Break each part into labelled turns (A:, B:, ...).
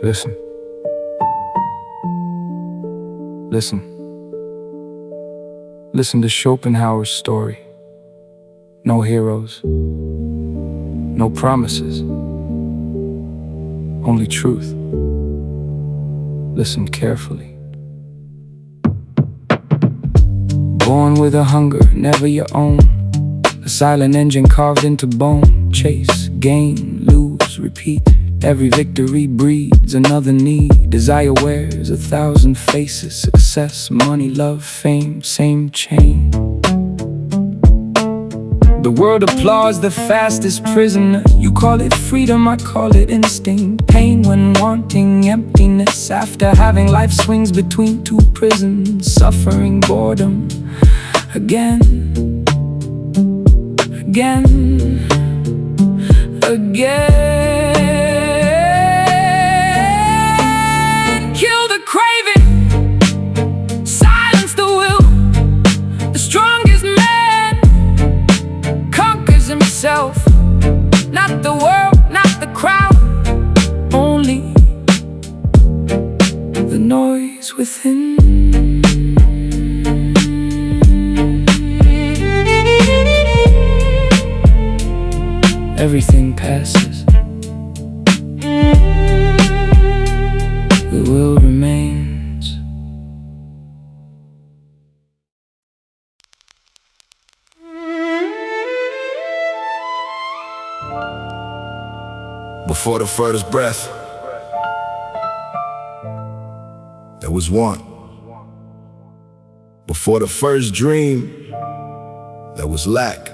A: Listen. Listen. Listen to Schopenhauer's story. No heroes. No promises. Only truth. Listen carefully. Born with a hunger, never your own. A silent engine carved into bone. Chase, gain, lose, repeat. Every victory breeds another need. Desire wears 1,000 faces. Success, money, love, fame, same chain. The world applauds the fastest prisoner. You call it freedom, I call it instinct. Pain when wanting emptiness. After having life swings between two prisons. Suffering boredom. Again. Again. Again. Kill the craving. Silence the will. The strongest man conquers himself. Not the world, not the crowd. Only the noise within. Everything passes. The will remains.
B: Before the furthest breath, there was want. Before the first dream, there was lack.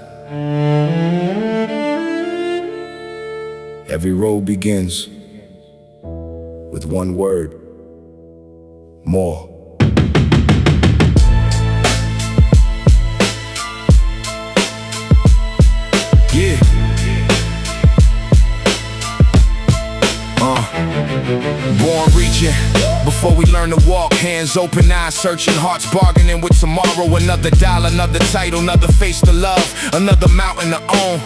B: Every road begins with one word: more. Yeah. Born reaching. Before we learn to walk, hands open, eyes searching, hearts bargaining with tomorrow. Another dollar, another title, another face to love, another mountain to own.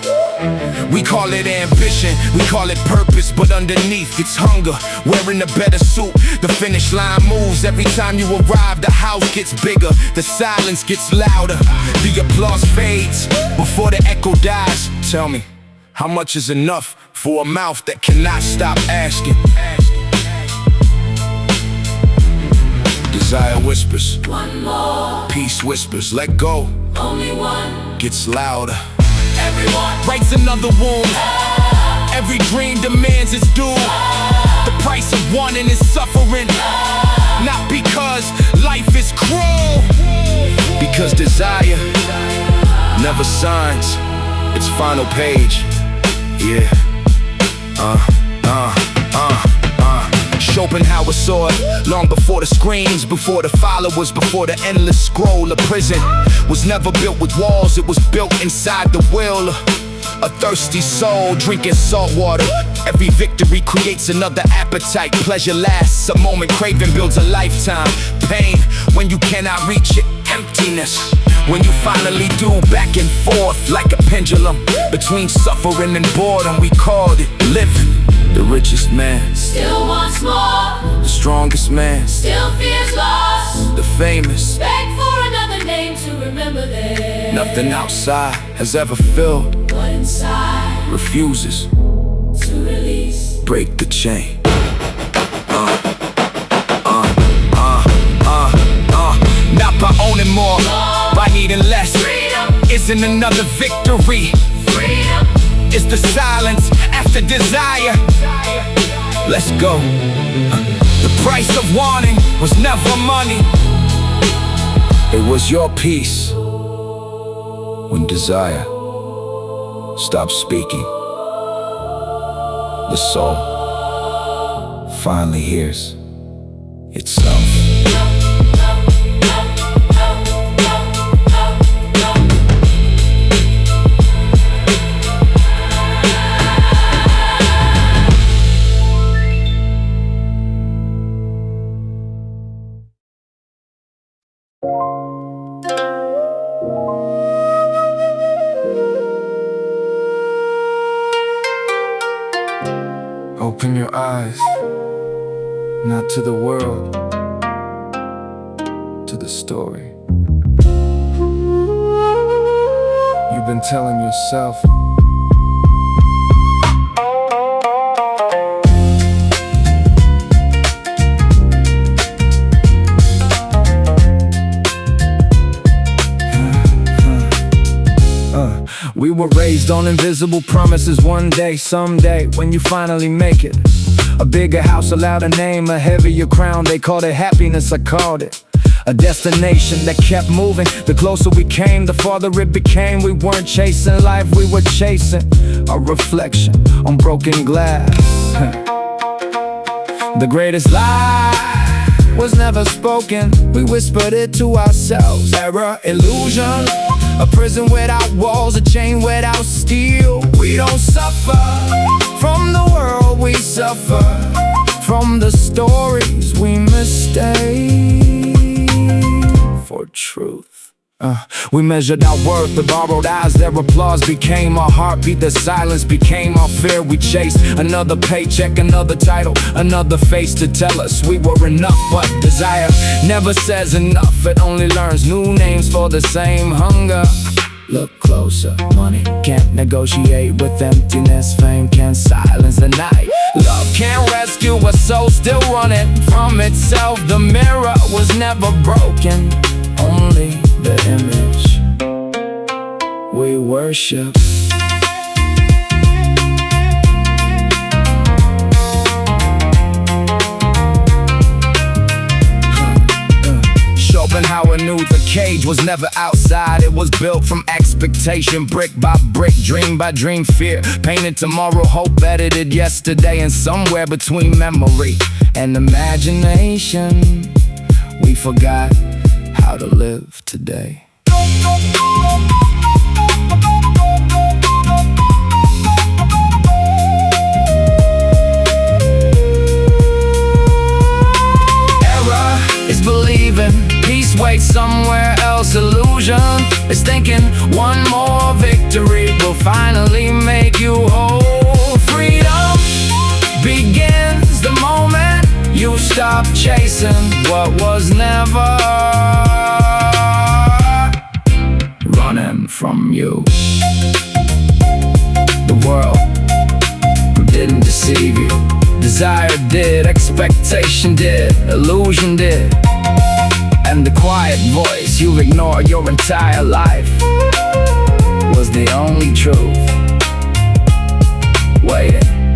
B: We call it ambition, we call it purpose, but underneath it's hunger. Wearing a better suit, the finish line moves. Every time you arrive, the house gets bigger, the silence gets louder, the applause fades before the echo dies. Tell me, how much is enough for a mouth that cannot stop asking? Desire whispers,
C: one more.
B: Peace whispers, let go.
C: Only one
B: gets louder.
C: Everyone
B: writes another wound. Every dream demands its due. The price of wanting is suffering. Not because life is cruel, because desire never signs its final page. Yeah. Schopenhauer saw it long before the screams, before the followers, before the endless scroll. A prison was never built with walls, it was built inside the will. A thirsty soul drinking salt water. Every victory creates another appetite. Pleasure lasts a moment, craving builds a lifetime. Pain when you cannot reach it, emptiness when you finally do. Back and forth like a pendulum between suffering and boredom. We called it living. The richest man
C: still wants more.
B: The strongest man
C: still fears loss.
B: The famous
C: beg for another name to remember them.
B: Nothing outside has ever filled
C: what inside
B: refuses
C: to release.
B: Break the chain. Not by owning more, by needing less.
C: Freedom
B: isn't another victory.
C: Freedom
B: is the silence after desire. Let's go. The price of wanting was never money. It was your peace when desire stopped speaking. The soul finally hears itself.
A: Open your eyes. not to the world, to the story you've been telling yourself. We were raised on invisible promises. One day, someday, when you finally make it, a bigger house, a louder name, a heavier crown. They called it happiness, I called it a destination that kept moving. The closer we came, the farther it became. We weren't chasing life, we were chasing a reflection on broken glass. The greatest lie was never spoken, we whispered it to ourselves. Error, illusion, a prison without walls, a chain without steel. We don't suffer from the world, we suffer from the stories we mistake for truth. We measured our worth with borrowed eyes. Their applause became our heartbeat. Their silence became our fear. We chased another paycheck, another title, another face to tell us we were enough. But desire never says enough. It only learns new names for the same hunger. Look closer, money can't negotiate with emptiness. Fame can't silence the night. Love can't rescue a soul still running from itself. The mirror was never broken, only the image we worship. Schopenhauer knew the cage was never outside. It was built from expectation, brick by brick, dream by dream, fear painted tomorrow, hope edited yesterday. And somewhere between memory and imagination, we forgot how to live today. Error is believing, peace waits somewhere else. Illusion is thinking one more victory will finally make you whole. Freedom begins the moment you stop chasing what was never running from you. The world didn't deceive you. Desire did, expectation did, illusion did. And the quiet voice you ignored your entire life was the only truth, waiting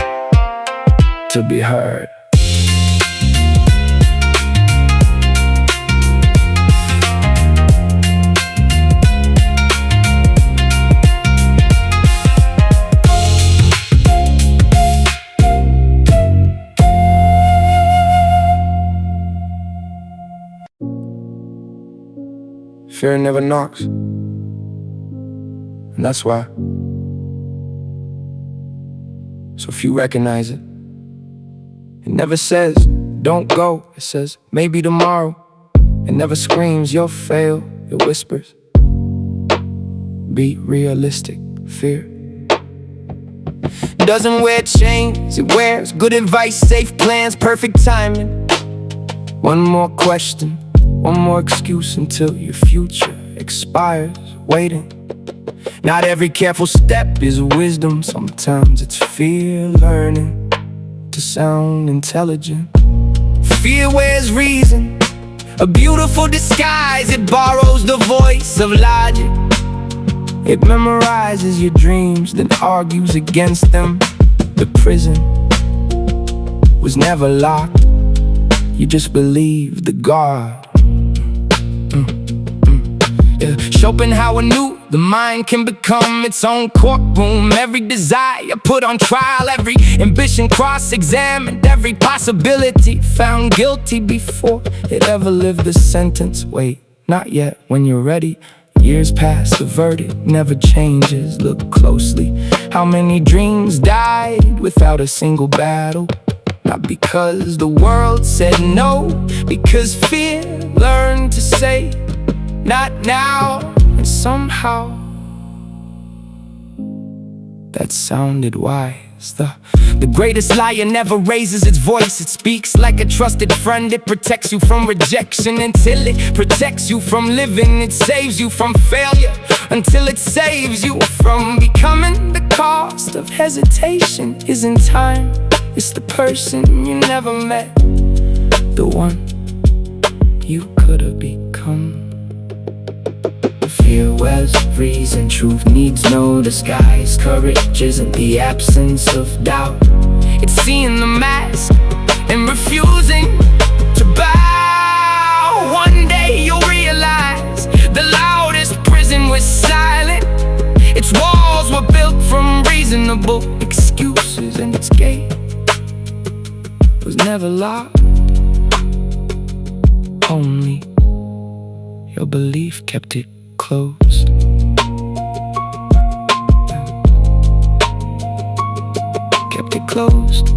A: to be heard. Fear never knocks, and that's why. So if you recognize it, it never says, don't go. It says, maybe tomorrow. It never screams, you'll fail. It whispers, be realistic. Fear doesn't wear chains, it wears good advice, safe plans, perfect timing. One more question, one more excuse until your future expires, waiting. Not every careful step is wisdom. Sometimes it's fear learning to sound intelligent. Fear wears reason, a beautiful disguise. It borrows the voice of logic. It memorizes your dreams, then argues against them. The prison was never locked. You just believed the guard. Yeah. Schopenhauer knew the mind can become its own courtroom. Every desire put on trial, every ambition cross-examined, every possibility found guilty before it ever lived the sentence. Wait, not yet. When you're ready, years pass, the verdict never changes. Look closely, how many dreams died without a single battle? Not because the world said no, because fear learned to say not now. And somehow that sounded wise. lies. The greatest liar never raises its voice. It speaks like a trusted friend. It protects you from rejection until it protects you from living. It saves you from failure until it saves you from becoming. The cost of hesitation isn't time, it's the person you never met, the one you could have become. Fear wears reason, truth needs no disguise. Courage isn't the absence of doubt, it's seeing the mask and refusing to bow. One day you'll realize the loudest prison was silent. Its walls were built from reasonable excuses, and its gate was never locked. Only your belief kept it closed. Kept it closed.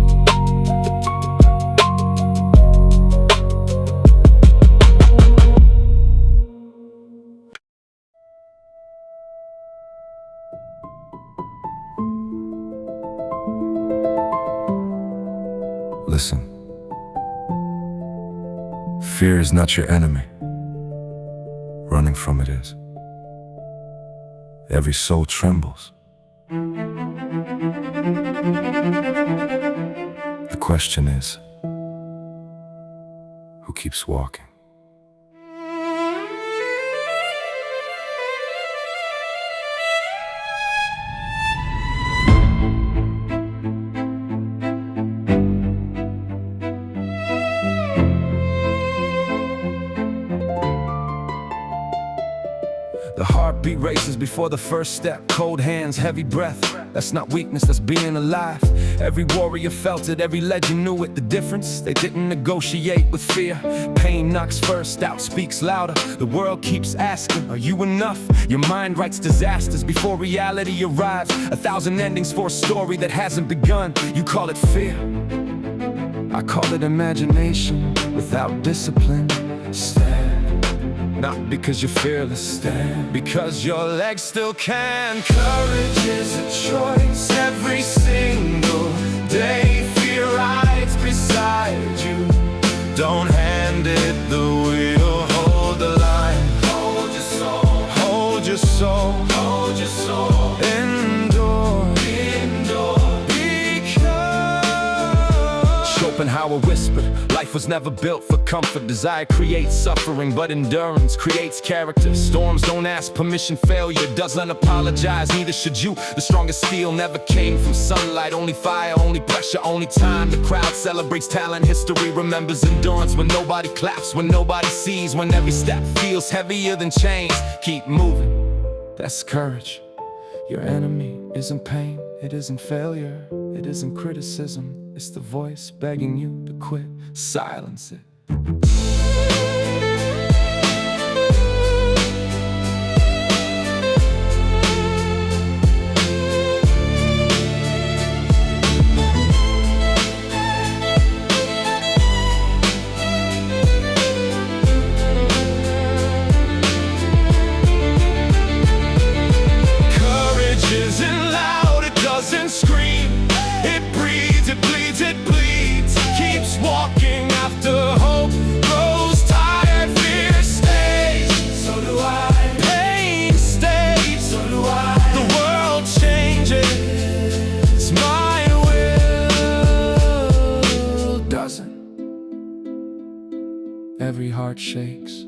B: Listen. Fear is not your enemy. Running from it is. Every soul trembles. The question is, who keeps walking? The heartbeat races before the first step. Cold hands, heavy breath. That's not weakness, that's being alive. Every warrior felt it, every legend knew it. The difference, they didn't negotiate with fear. Pain knocks first, doubt speaks louder. The world keeps asking, are you enough? Your mind writes disasters before reality arrives. 1,000 endings for a story that hasn't begun. You call it fear, I call it imagination without discipline. Stand. Not because you're fearless, stand because your legs still can. Courage is a choice every single day. Fear rides beside you. Don't hand it the wheel, hold the line. Hold your soul, hold your soul, hold your soul. Endure, endure, because Schopenhauer whispered, life was never built for comfort. Desire creates suffering, but endurance creates character. Storms don't ask permission, failure doesn't apologize, neither should you. The strongest steel never came from sunlight. Only fire, only pressure, only time. The crowd celebrates talent, history remembers endurance. When nobody claps, when nobody sees, when every step feels heavier than chains. Keep moving, that's courage. Your enemy isn't pain, it isn't failure, it isn't criticism. It's the voice begging you to quit. Silence it. Courage isn't loud, it doesn't scream. It breathes, it bleeds, it bleeds. Keeps walking after hope grows tired. Fear stays, so do I. Pain stays, so do I. The world changes, my will doesn't. Every heart shakes,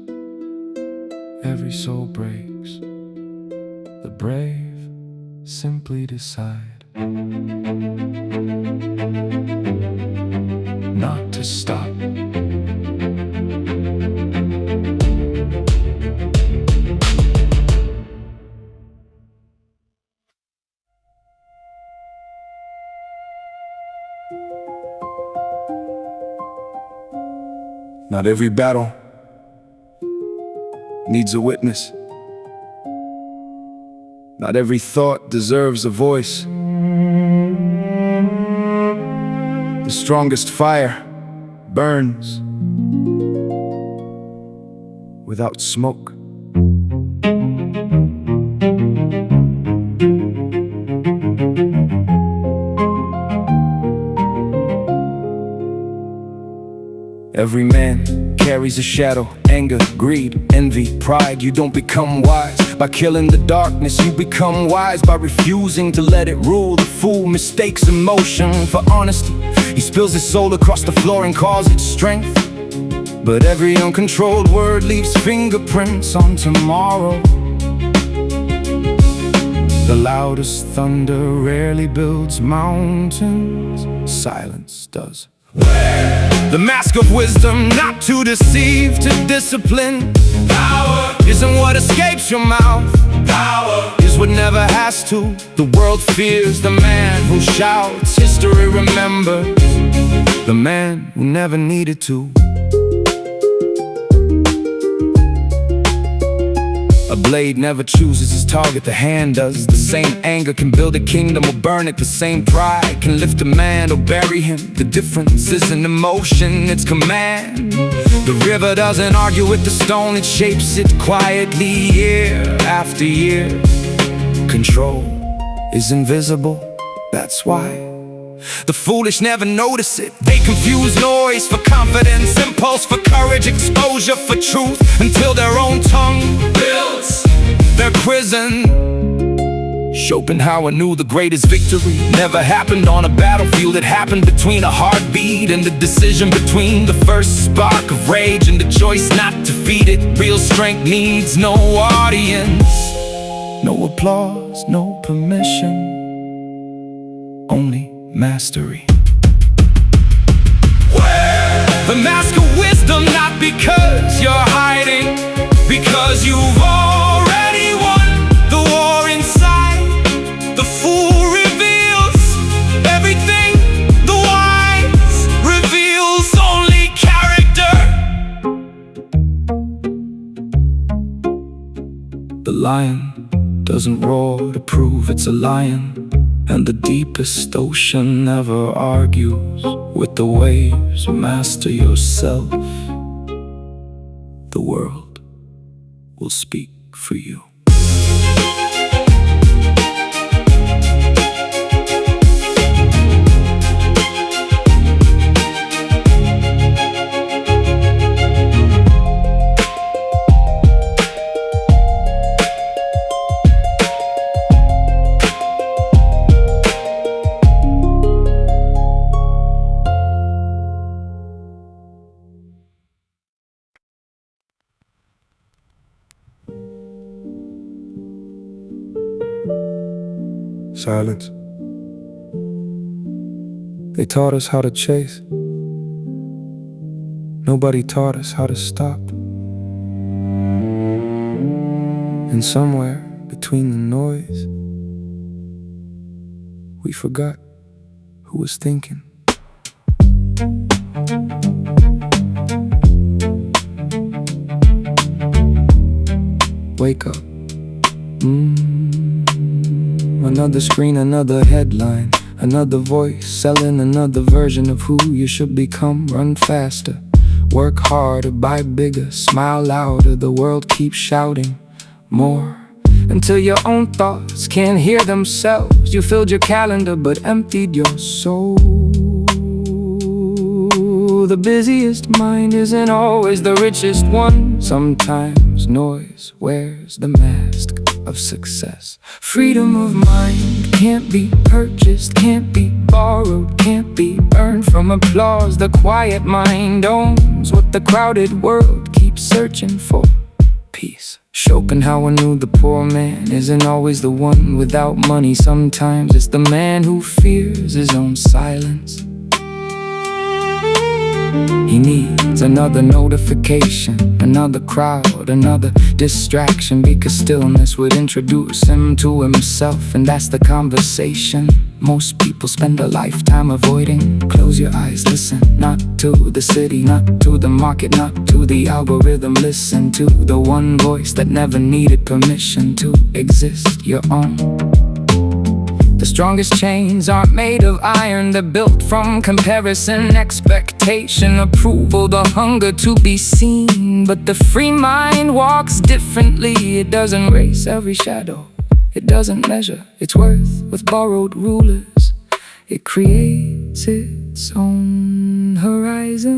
B: every soul breaks. The brave simply decide not to stop. Not every battle needs a witness. Not every thought deserves a voice. The strongest fire burns without smoke.
A: Every man carries a shadow, anger, greed, envy, pride. You don't become wise by killing the darkness. You become wise by refusing to let it rule. The fool mistakes emotion for honesty. He spills his soul across the floor and calls it strength. But every uncontrolled word leaves fingerprints on tomorrow. The loudest thunder rarely builds mountains. Silence does. The mask of wisdom, not to deceive, to discipline. Power isn't what escapes your mouth. Power is what never has to. The world fears the man who shouts. History remembers the man who never needed to. A blade never chooses its target, the hand does. The same anger can build a kingdom or burn it. The same pride can lift a man or bury him. The difference isn't emotion, it's command. The river doesn't argue with the stone, it shapes it quietly year after year. Control is invisible, that's why the foolish never notice it. They confuse noise for confidence, impulse for courage, exposure for truth, until their own tongue builds their prison. Schopenhauer knew the greatest victory never happened on a battlefield. It happened between a heartbeat and the decision between the first spark of rage and the choice not to feed it. Real strength needs no audience, no applause, no permission, only mastery. Wear the mask of wisdom, not because you're hiding, because you've already won the war inside. The fool reveals everything, the wise reveals only character. The lion doesn't roar to prove it's a lion. And the deepest ocean never argues with the waves. Master yourself. The world will speak for you. Silence. They taught us how to chase. Nobody taught us how to stop. And somewhere between the noise, we forgot who was thinking. Wake up. Another screen, another headline, another voice selling another version of who you should become. Run faster, work harder, buy bigger, smile louder. The world keeps shouting more until your own thoughts can't hear themselves. You filled your calendar but emptied your soul. The busiest mind isn't always the richest one. Sometimes noise wears the mask of success. Freedom of mind can't be purchased, can't be borrowed, can't be earned from applause. The quiet mind owns what the crowded world keeps searching for. Peace. Schopenhauer knew the poor man isn't always the one without money. Sometimes it's the man who fears his own silence. He needs another notification, another crowd, another distraction, because stillness would introduce him to himself. And that's the conversation most people spend a lifetime avoiding. Close your eyes, listen, not to the city, not to the market, not to the algorithm. Listen to the one voice that never needed permission to exist, your own. The strongest chains aren't made of iron, they're built from comparison, expectation, approval, the hunger to be seen. But the free mind walks differently. It doesn't race every shadow, it doesn't measure its worth with borrowed rulers. It creates its own horizon.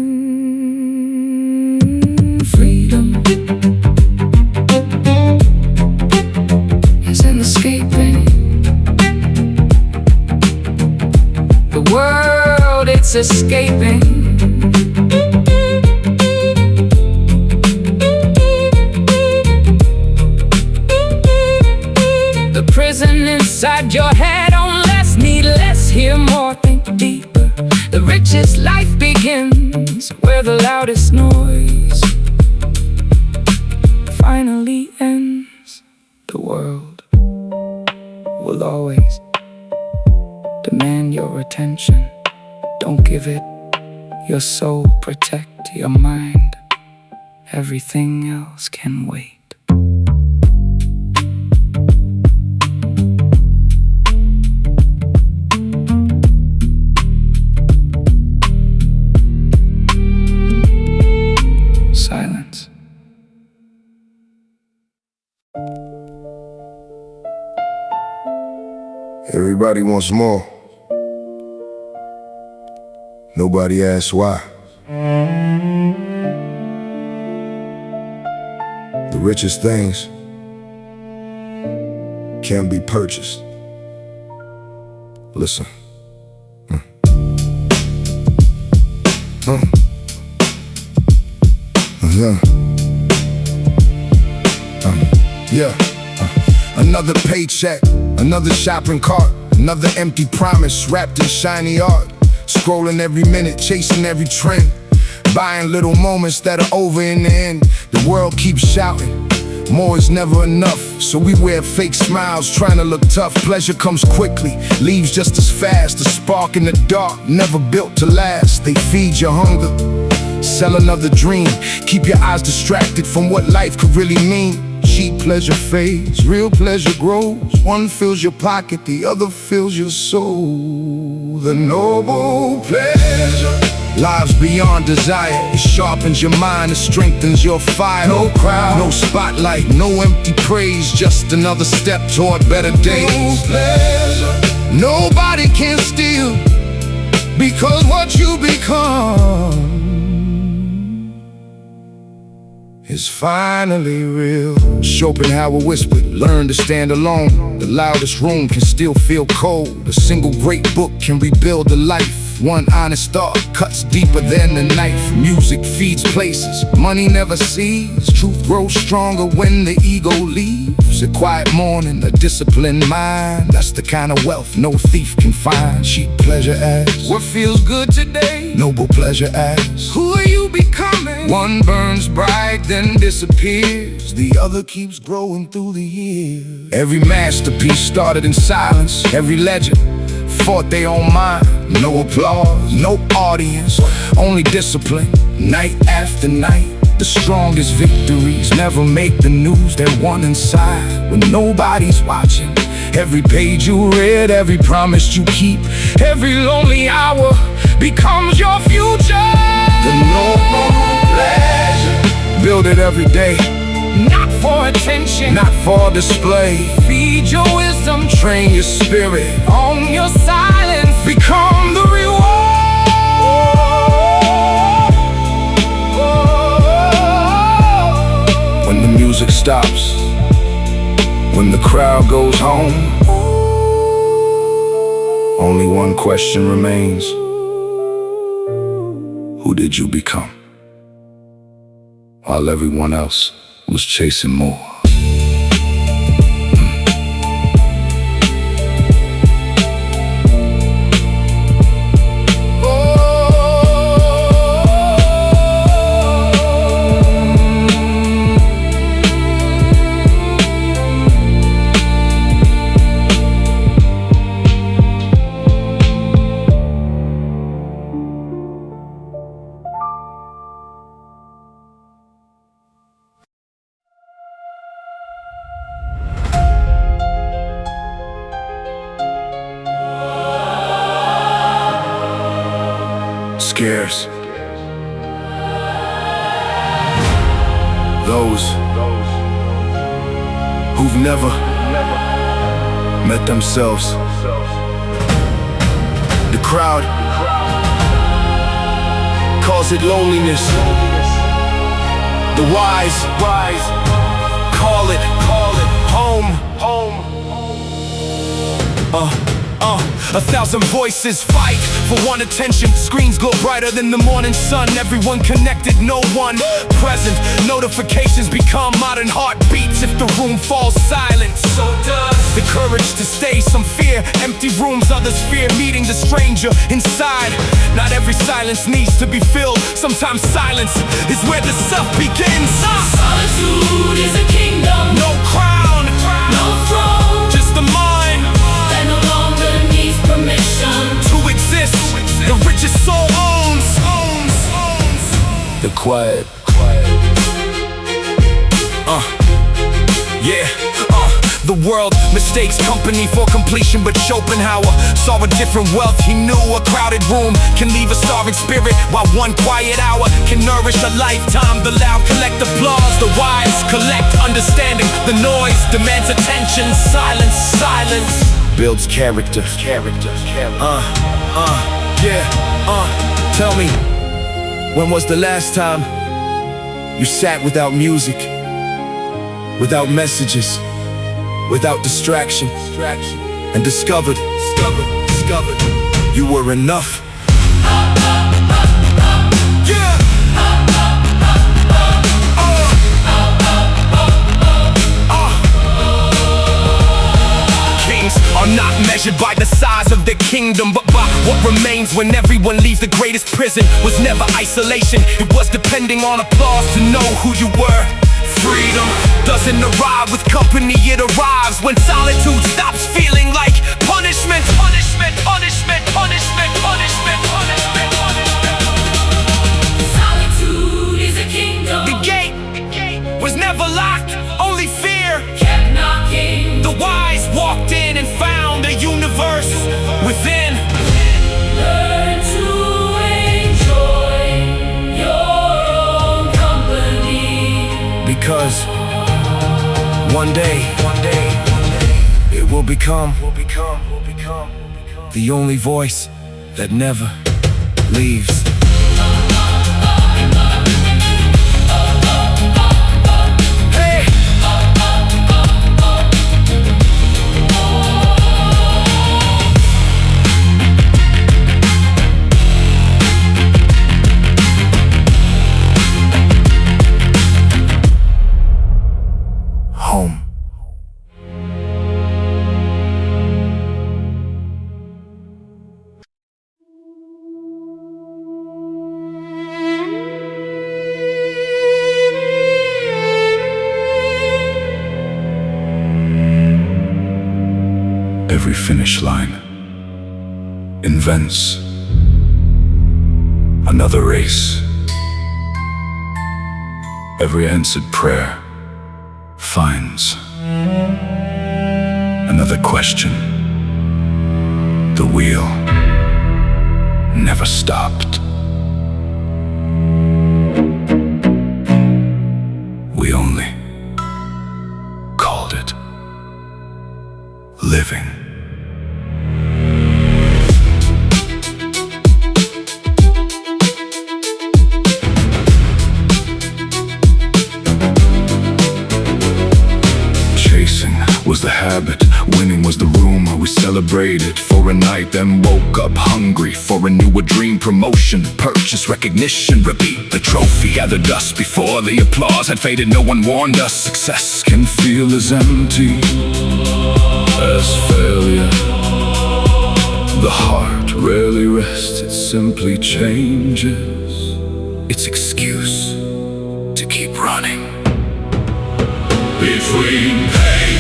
A: inside your head on less, need less, hear more, think deeper. The richest life begins where the loudest noise finally ends. The world will always demand your attention. Don't give it your soul, protect your mind. Everything else can wait. Silence.
B: Everybody wants more. Nobody asks why. The richest things can't be purchased. Listen. Another paycheck, another shopping cart, another empty promise wrapped in shiny art. Scrolling every minute, chasing every trend, buying little moments that are over in the end. The world keeps shouting, more is never enough, so we wear fake smiles trying to look tough. Pleasure comes quickly, leaves just as fast. A spark in the dark, never built to last. They feed your hunger, sell another dream, keep your eyes distracted from what life could really mean. Cheap pleasure fades, real pleasure grows. One fills your pocket, the other fills your soul. The noble pleasure lives beyond desire. It sharpens your mind, it strengthens your fire. No crowd, no spotlight, no empty praise, just another step toward better days. No pleasure, nobody can steal, because what you become is finally real. Schopenhauer whispered, learn to stand alone. The loudest room can still feel cold. A single great book can rebuild a life. One honest thought cuts deeper than a knife. Music feeds places money never sees. Truth grows stronger when the ego leaves. A quiet morning, a disciplined mind, that's the kind of wealth no thief can find. Cheap pleasure asks, what feels good today? Noble pleasure asks, who are you becoming? One burns bright, then disappears. The other keeps growing through the years. Every masterpiece started in silence. Every legend fought their own mind. No applause, no audience, only discipline. Night after night, the strongest victories never make the news. They're won inside when nobody's watching. Every page you read, every promise you keep, every lonely hour becomes your future. The noble pleasure, build it every day. Not for attention, not for display. Feed your wisdom, train your spirit. Own your silence, become the reward. When the music stops, when the crowd goes home, only one question remains. Who did you become? While everyone else was chasing more. Scarce. Those who've never met themselves. The crowd calls it loneliness. The wise call it home. 1,000 voices fight for one attention. Screens glow brighter than the morning sun. Everyone connected, no one present. Notifications become modern heartbeats if the room falls silent. So does the courage to stay. Some fear empty rooms, others fear meeting the stranger inside. Not every silence needs to be filled. Sometimes silence is where the self begins.
C: Solitude is a kingdom.
B: No crown,
C: No throne.
B: just a mind
C: That no longer needs permission.
B: to exist. The richest soul owns. The quiet. Yeah. The world mistakes company for completion, but Schopenhauer saw a different wealth. He knew a crowded room can leave a starving spirit, while one quiet hour can nourish a lifetime. The loud collect applause, the wise collect understanding. The noise demands attention. Silence builds character. Tell me, when was the last time you sat without music, without messages, without distraction, and discovered you were enough? Yeah. Kings are not measured by the size of their kingdom, but by what remains when everyone leaves. The greatest prison was never isolation. It was depending on applause to know who you were. Freedom doesn't arrive with company, it arrives when solitude stops feeling like punishment.
C: Solitude is a kingdom.
B: The gate was never locked, only fear
C: Kept knocking.
B: The wise walked in and found a universe within.
C: Learn to enjoy your own company.
B: Because one day it will become the only voice that never leaves. Hey! Home.
A: Every finish line invents another race. Every answered prayer finds another question. The wheel never stopped. We only called it living. Was the habit, winning was the rumor. We celebrated for a night, then woke up hungry for a newer dream. Promotion, purchase, recognition, repeat the trophy. Gathered dust before the applause had faded. No one warned us success can feel as empty as failure. The heart rarely rests, it simply changes its excuse to keep running. Between pain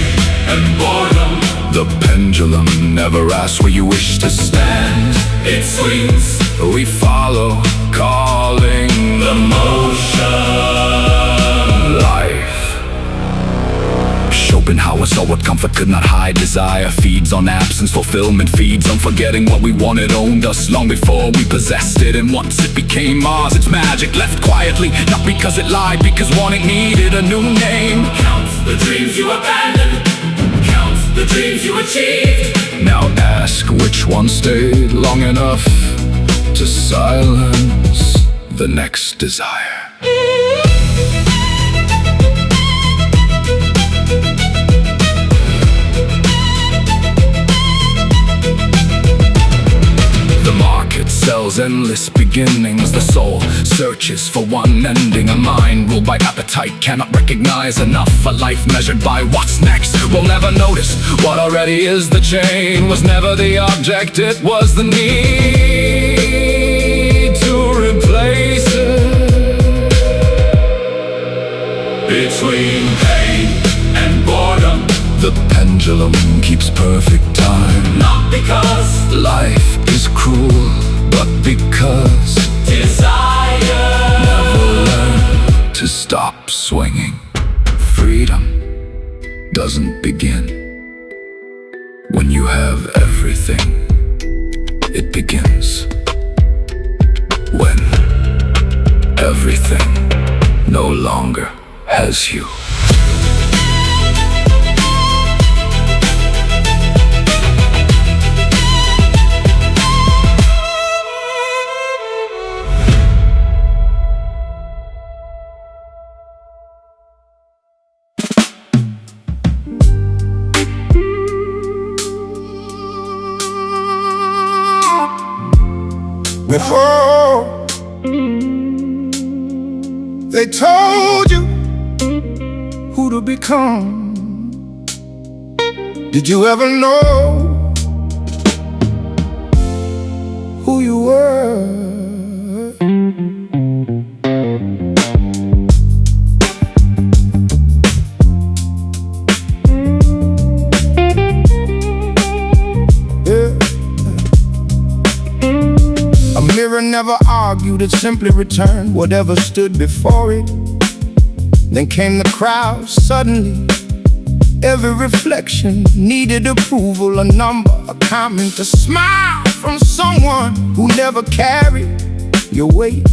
A: and boredom, the pendulum never asks where you wish to stand. It swings, we follow, calling the motion life. Schopenhauer saw what comfort could not hide. Desire feeds on absence, fulfillment feeds on forgetting what we wanted. Owned us long before we possessed it, and once it became ours, its magic left quietly. Not because it lied, because wanting needed a new name.
C: Count the dreams you abandoned. Count the dreams you achieved.
A: Now ask which one stayed long enough to silence the next desire. The market sells
B: endless beginnings. The soul searches for one ending. A mind ruled by appetite cannot recognize enough. A life measured by what's next will never notice what already is. The chain was never the object, it was the need to replace it.
C: Between pain and boredom,
B: the pendulum keeps perfect time.
C: not because
B: Life is cruel, but because
C: desire
B: never learn to stop swinging. Freedom doesn't begin when you have everything. It begins when everything no longer has you.
D: Before they told you who to become, did you ever know who you were? A mirror never argued, it simply returned whatever stood before it. Then came the crowd suddenly. Every reflection needed approval, a number, a comment, a smile from someone who never carried your weight.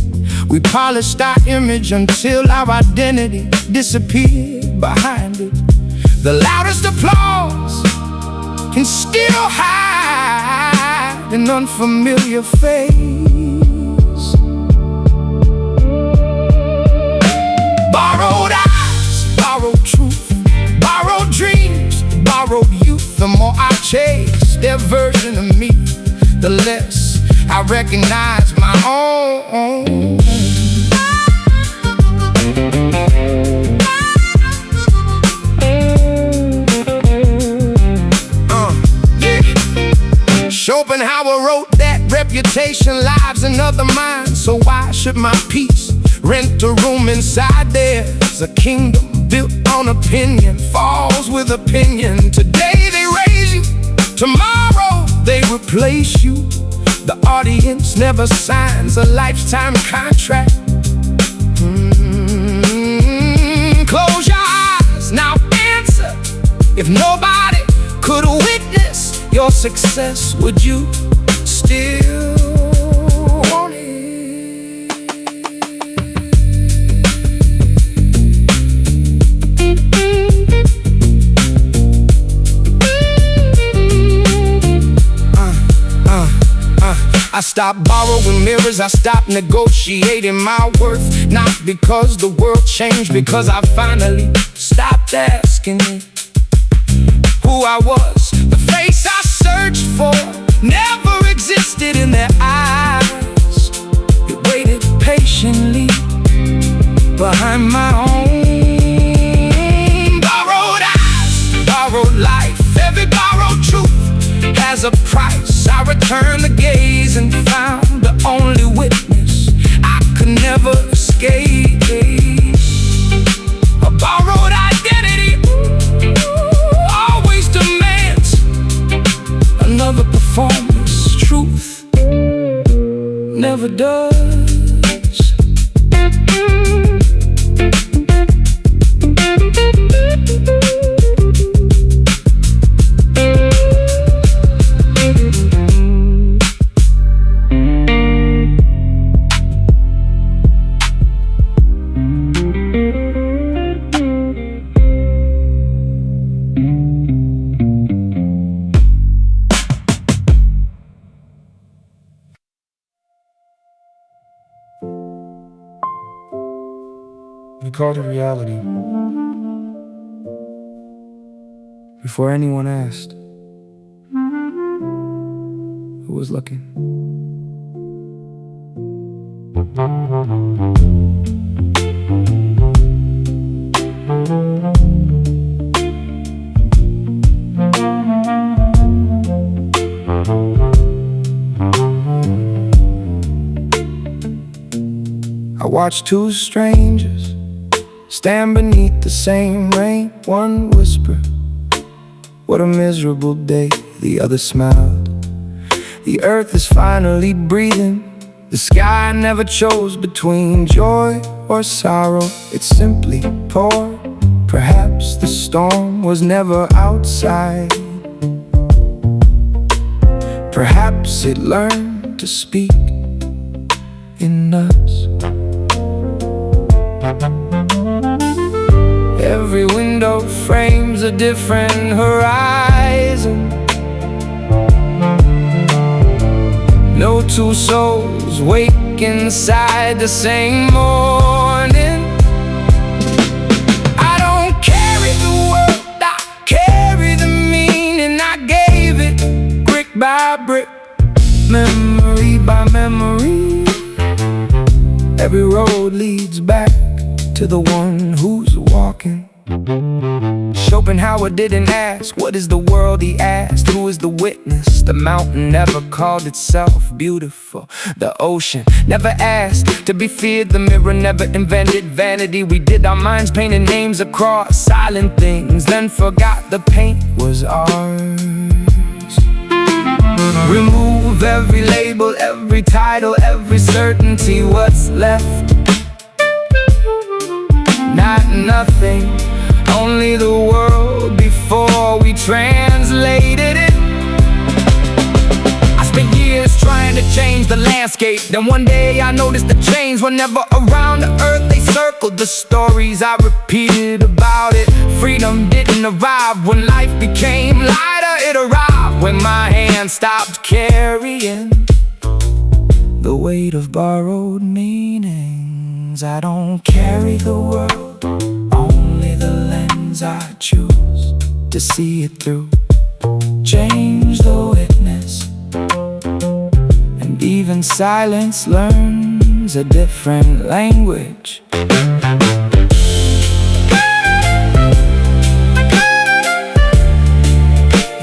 D: We polished our image until our identity disappeared behind it. The loudest applause can still hide an unfamiliar face. Borrowed eyes, borrowed truth, borrowed dreams, borrowed youth. The more I chase their version of me, the less I recognize my own. Schopenhauer wrote that reputation lives in other minds. So why should my peace rent a room inside theirs? A kingdom built on opinion falls with opinion. Today they raise you, tomorrow they replace you. The audience never signs a lifetime contract. Close your eyes, now answer. If nobody could witness your success, would you still want it? I stopped borrowing mirrors, I stopped negotiating my worth. Not because the world changed, because I finally stopped asking it who I was. The face I searched for never existed in their eyes. It waited patiently behind my own. Borrowed eyes, borrowed life, every borrowed truth has a price. I returned the gaze and found the only witness I could never escape. A borrowed identity always demands another performance. Truth never does.
A: We called it reality. Before anyone asked, who was looking?
D: watch two strangers stand beneath the same rain. One whispered, "What a miserable day." The other smiled, "The earth is finally breathing." The sky never chose between joy or sorrow. It simply poured. Perhaps the storm was never outside. Perhaps it learned to speak in us. Every window frames a different horizon. No two souls wake inside the same morning. I don't carry the world, I carry the meaning. I gave it brick by brick, memory by memory. Every road leads back to the one who's walking. Schopenhauer didn't ask, what is the world? He asked, who is the witness? The mountain never called itself beautiful. The ocean never asked to be feared. The mirror never invented vanity. We did our minds painting names across silent things, then forgot the paint was ours. Remove every label, every title, every certainty. What's left? Not nothing, only the world before we translated it. I spent years trying to change the landscape. Then one day I noticed the chains were never around the earth. They circled the stories I repeated about it. Freedom didn't arrive when life became lighter. It arrived when my hand stopped carrying the weight of borrowed meanings. I don't carry the world, only the lens I choose to see it through. Change the witness, and even silence learns a different language.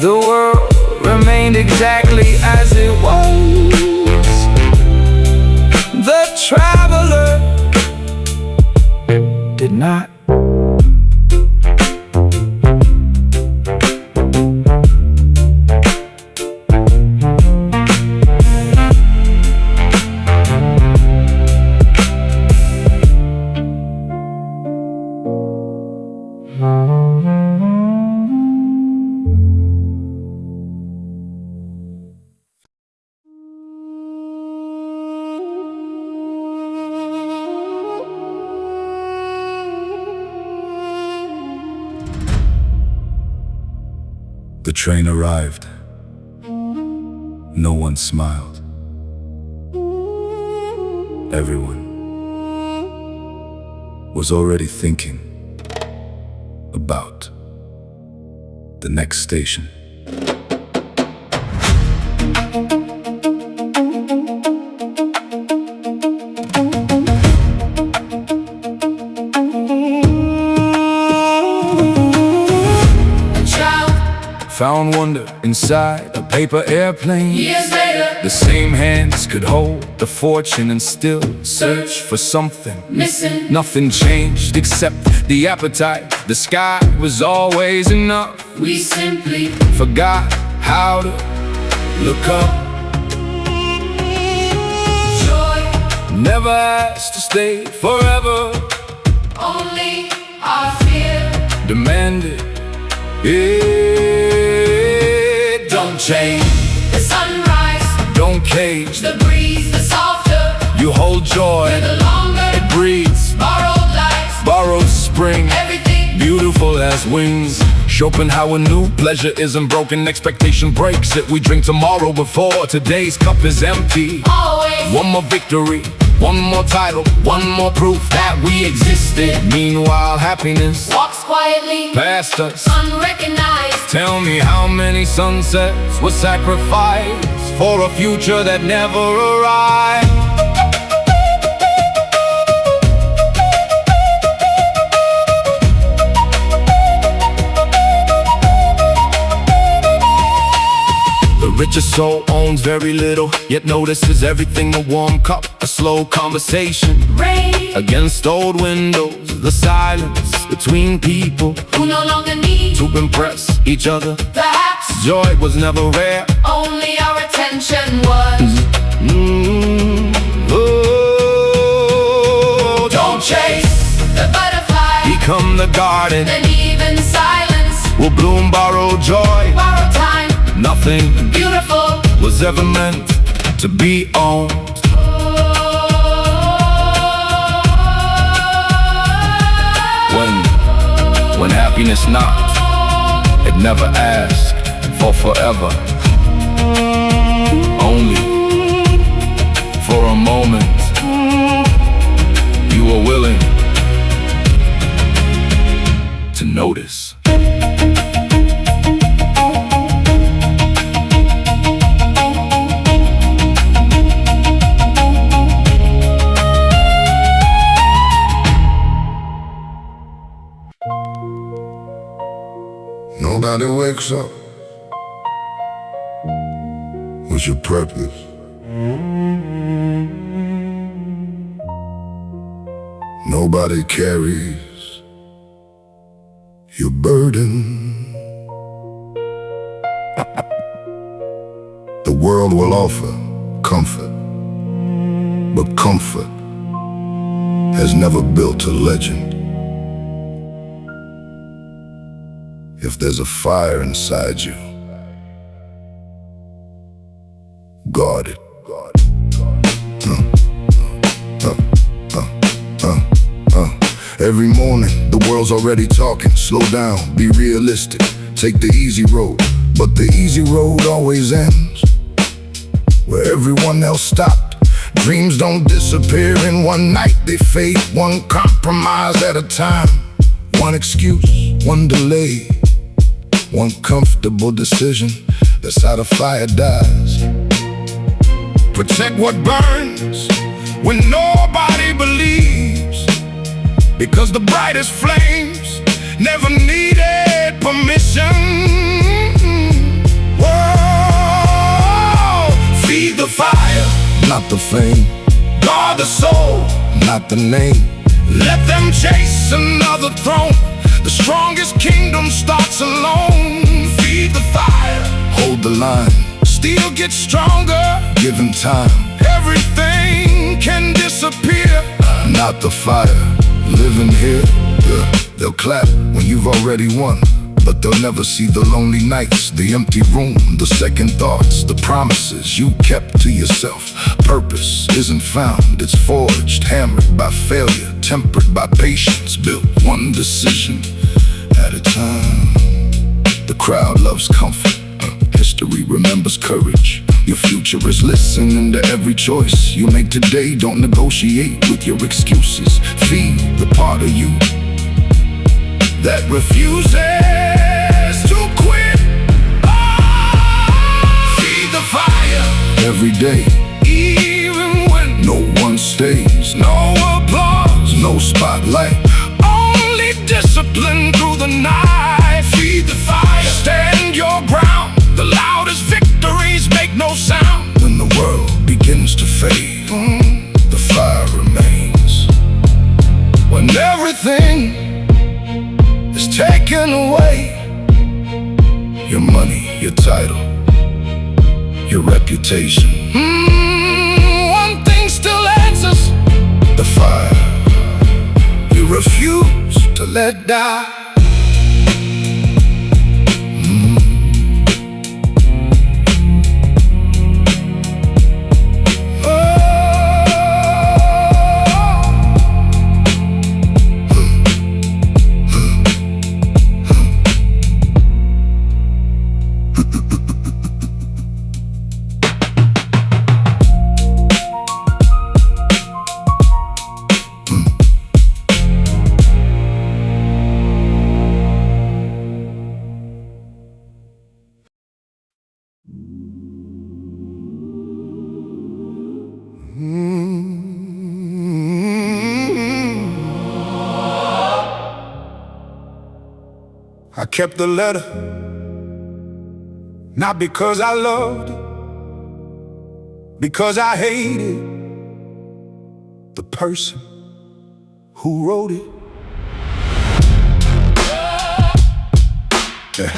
D: The world remained exactly as it was. The traveler did not.
B: The train arrived. No one smiled. Everyone was already thinking about the next station. Found wonder inside a paper airplane.
C: Years later,
B: the same hands could hold the fortune and still search for something
C: missing.
B: Nothing changed except the appetite. The sky was always enough.
C: We simply
B: forgot how to look up.
C: Joy
B: never asked to stay forever.
C: Only our fear
B: demanded it. Don't change.
C: The sunrise,
B: don't cage.
C: The breeze, the softer.
B: You hold joy,
C: the longer
B: it breathes.
C: Borrowed lights,
B: borrowed spring.
C: Everything
B: beautiful as wings. Schopenhauer knew pleasure isn't broken. Expectation breaks it. We drink tomorrow before today's cup is empty.
C: Always
B: one more victory, one more title, one more proof that we existed. Meanwhile, happiness
C: walks quietly
B: past us,
C: unrecognized.
B: Tell me how many sunsets were sacrificed for a future that never arrived. The richest soul owns very little, yet notices everything. A warm cup, a slow conversation,
C: Rain
B: against old windows, the silence between people
C: who no longer need
B: to impress each other.
C: perhaps
B: Joy was never rare.
C: only our attention was.
B: Oh,
C: Don't chase the butterfly,
B: become the garden,
C: then even silence.
B: will bloom, borrow joy.
C: Borrow time,
B: Nothing
C: beautiful.
B: was ever meant to be owned. When happiness knocked, it never asked for forever. Only for a moment you were willing to notice.
D: Nobody wakes up with your purpose. Nobody carries your burden. The world will offer comfort, but comfort has never built a legend. If there's a fire inside you, guard it. Every morning, the world's already talking. Slow down, be realistic, take the easy road. But the easy road always ends where everyone else stopped. Dreams don't disappear in one night, they fade one compromise at a time. One excuse, one delay, one comfortable decision. That's how the fire dies. Protect what burns when nobody believes, because the brightest flames never needed permission. Whoa, feed the fire, not the fame. Guard the soul, not the name. Let them chase another throne. The strongest kingdom starts alone. Feed the fire, hold the line. Steel gets stronger, give him time. Everything can disappear, not the fire. Living here, yeah, they'll clap when you've already won, but they'll never see the lonely nights, the empty room, the second thoughts, the promises you kept to yourself. Purpose isn't found, it's forged, hammered by failure, tempered by patience, built one decision at a time. The crowd loves comfort, history remembers courage. Your future is listening to every choice you make today. Don't negotiate with your excuses. Feed the part of you that refuses to quit. Feed the fire every day, even when no one stays. No applause, no spotlight, only discipline through the night. Feed the fire, stand your ground. The loudest victories make no sound. When the world begins to fade, the fire remains. When everything is taken away, your money, your title, your reputation, one thing still answers: the fire you refuse to let die. I kept the letter, not because I loved it, because I hated the person who wrote it. Yeah.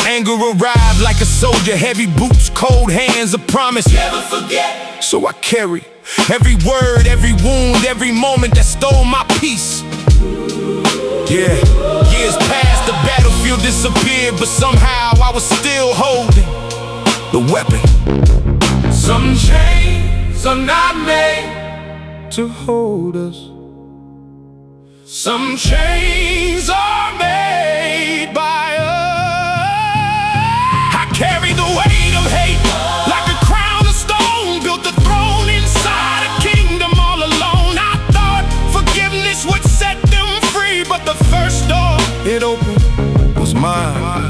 D: Anger arrived like a soldier, heavy boots, cold hands, a promise
C: Never forget.
D: so I carry every word, every wound, every moment that stole my peace. Yeah, years passed, the battlefield disappeared, but somehow I was still holding the weapon.
C: Some chains are not made
D: to hold us.
C: Some chains are made by us.
D: I carry the weight of hate like a crown of stone, built a throne inside a kingdom all alone. I thought forgiveness would set them free, but the first door it opened was mine.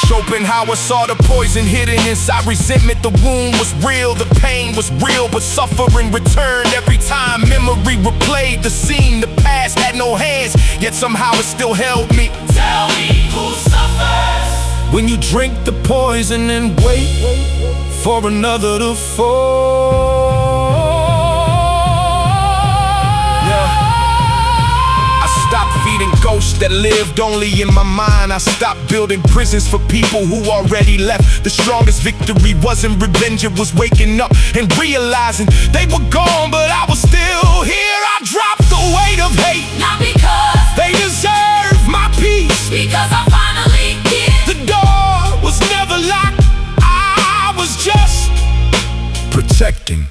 D: Schopenhauer saw the poison hidden inside resentment. The wound was real, the pain was real, but suffering returned every time memory replayed the scene. The past had no hands, yet somehow it still held me.
C: Tell me who suffers
D: When you drink the poison and wait for another to fall. Stopped feeding ghosts that lived only in my mind. I stopped building prisons for people who already left. The strongest victory wasn't revenge, it was waking up and realizing they were gone, but I was still here. I dropped the weight of hate,
C: not because
D: they deserve my peace,
C: because I finally did.
D: the door was never locked. I was just protecting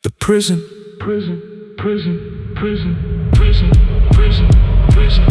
D: the prison.
C: Prison, prison, prison, prison, prison, prison.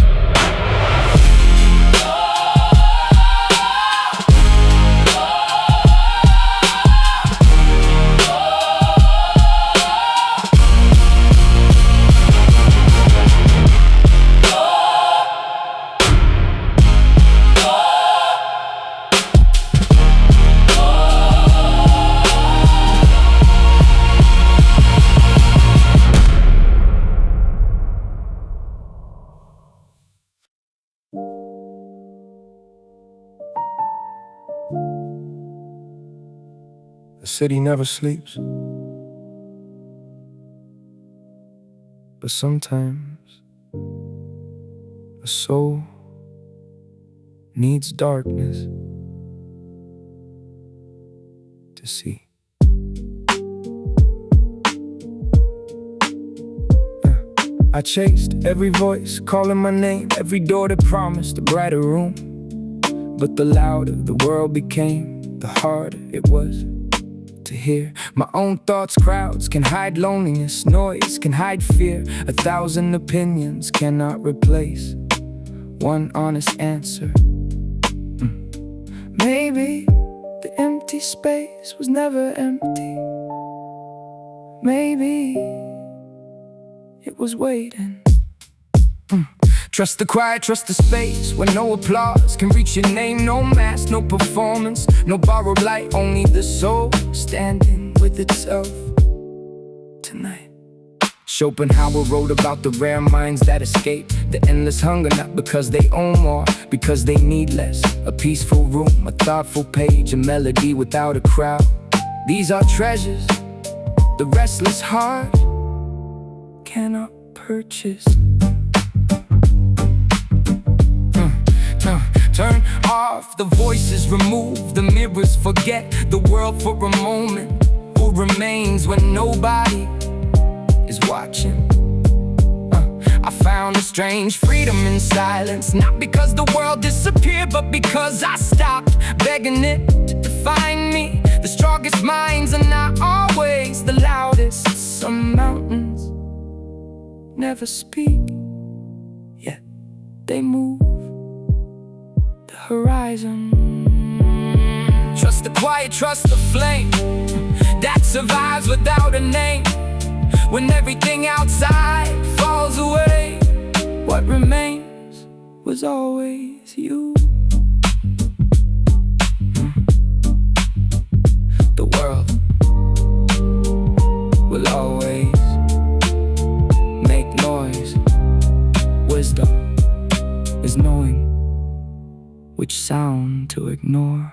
D: The city never sleeps, but sometimes a soul needs darkness to see. I chased every voice calling my name, every door that promised a brighter room, but the louder the world became, the harder it was to hear my own thoughts. Crowds can hide loneliness, noise can hide fear. 1,000 opinions cannot replace one honest answer. Maybe the empty space was never empty. Maybe it was waiting. Trust the quiet, trust the space where no applause can reach your name. No mask, no performance, no borrowed light, only the soul standing with itself tonight. Schopenhauer wrote about the rare minds that escape the endless hunger, not because they own more, because they need less. A peaceful room, a thoughtful page, a melody without a crowd. These are treasures the restless heart cannot purchase. Turn off the voices, remove the mirrors, forget the world for a moment. Who remains when nobody is watching? I found a strange freedom in silence, not because the world disappeared, but because I stopped begging it to define me. The strongest minds are not always the loudest. Some mountains never speak, yet they move horizon. Trust the quiet, trust the flame that survives without a name. When everything outside falls away, what remains was always you.
A: wisdom is knowing which sound to ignore.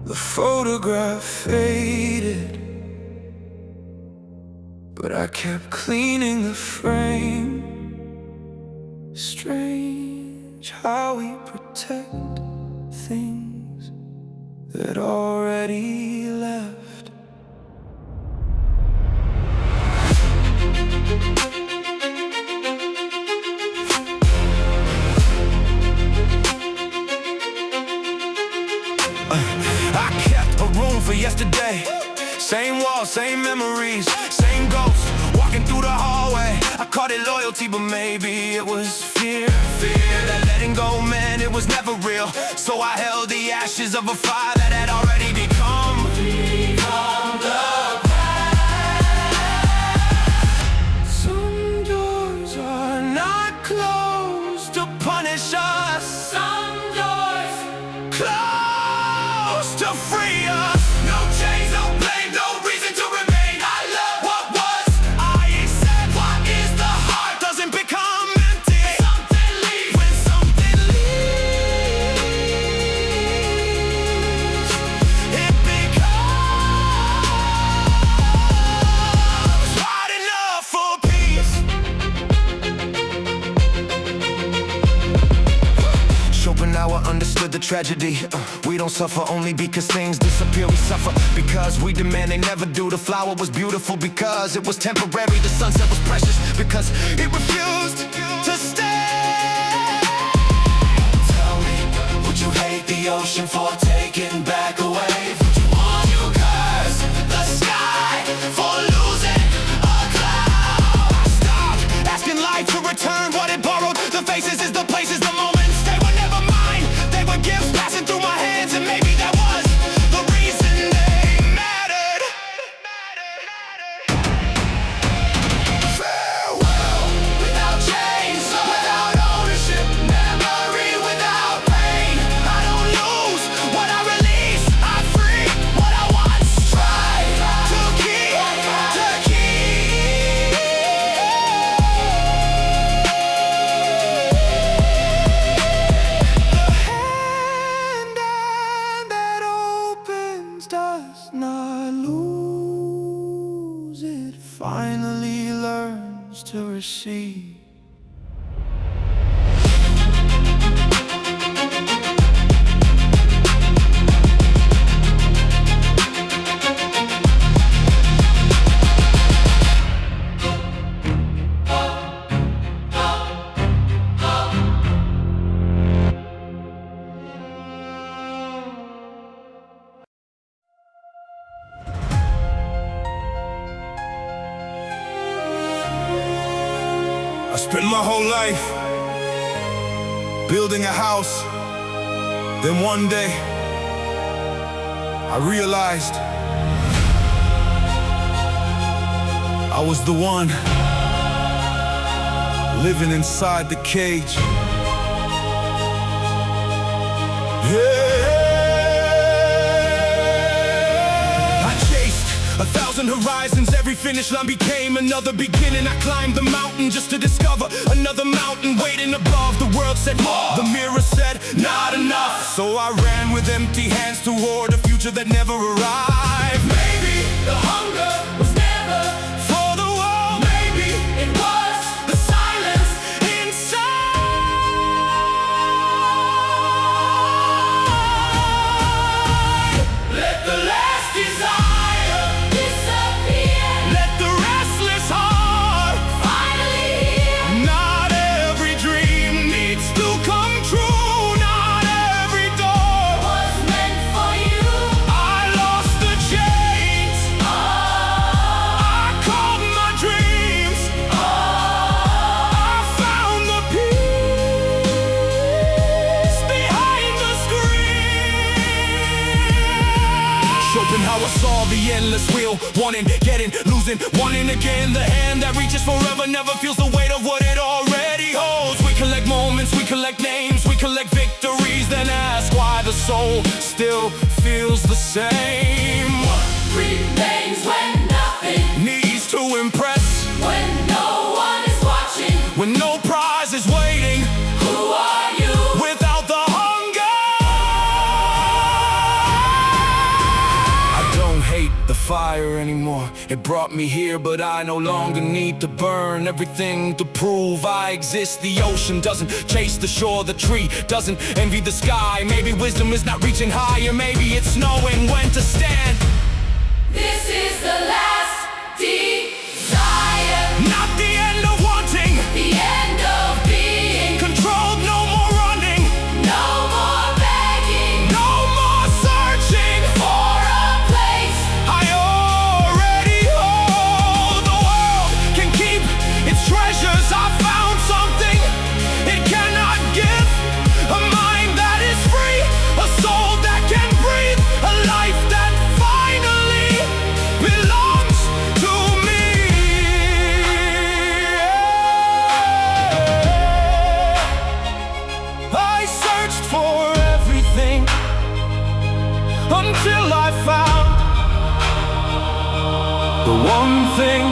D: The photograph faded, but I kept cleaning the frame. Strange how we protect things that already left. I kept a room for yesterday. Same walls, same memories, same ghosts walking through the hallway. I called it loyalty, but maybe it was fear. Fear that letting go, man, it was never real. So I held the ashes of a fire that had already become the past. Some doors are not closed to punish us. Some doors closed to free us. No chains, no blame, no reason to remain. I love what was. I accept what is. The heart doesn't become empty. Something leaves. When something leaves, it becomes wide enough for peace. Schopenhauer understood the tragedy. We don't suffer only because things disappear. We suffer because we demand they never do. The flower was beautiful because it was temporary. The sunset was precious because it refused to stay. Tell me, would you hate the ocean for taking back a wave? Would you want to curse the sky for losing a cloud? Stop asking life to return what it borrowed. The faces is the places, the moments, they were never mine. They were gifts passing through my hands, and maybe that was the reason they mattered. Farewell without chains, without ownership, memory without pain. I don't lose what I release, I free what I once tried to keep. The hand that opens does not lose. It finally learns to receive. I spent my whole life building a house. Then one day I realized I was the one living inside the cage. I chased 1,000 horizons. Every finish line became another beginning. I climbed the mountain just to discover another mountain waiting above. The world said more, the mirror said not enough. So I ran with empty hands toward a future that never arrived. Maybe the hunger was never for the world. Maybe it was the silence inside. Let the last desire disappear. Let the restless heart finally hear. Not every dream needs to come true. Not every door was meant for you. I lost the chains I
B: the endless wheel. Wanting, getting, losing, wanting again. The hand that reaches forever never feels the weight of what it already holds. We collect moments, we collect names, we collect victories, then ask why the soul still feels the same.
C: What remains when nothing
B: Needs to impress,
C: when no one is watching?
B: when no prize is waiting.
C: Who are you?
B: Without the hunger, I don't hate the fire anymore. It brought me here, but I no longer need to burn everything to prove I exist. The ocean doesn't chase the shore, the tree doesn't envy the sky. Maybe wisdom is not reaching higher, maybe it's knowing when to stand.
C: This is the last desire,
B: Not the end of wanting,
C: the end of being.
B: controlled, no more running,
C: No more begging
B: no more searching.
C: for a place.
B: I already hold. The world can keep its treasures. I found something it cannot give. A mind that is free, a soul that can breathe, a life that finally belongs to me. I searched for everything until I found the one thing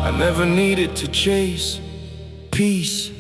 B: I never needed to chase: peace.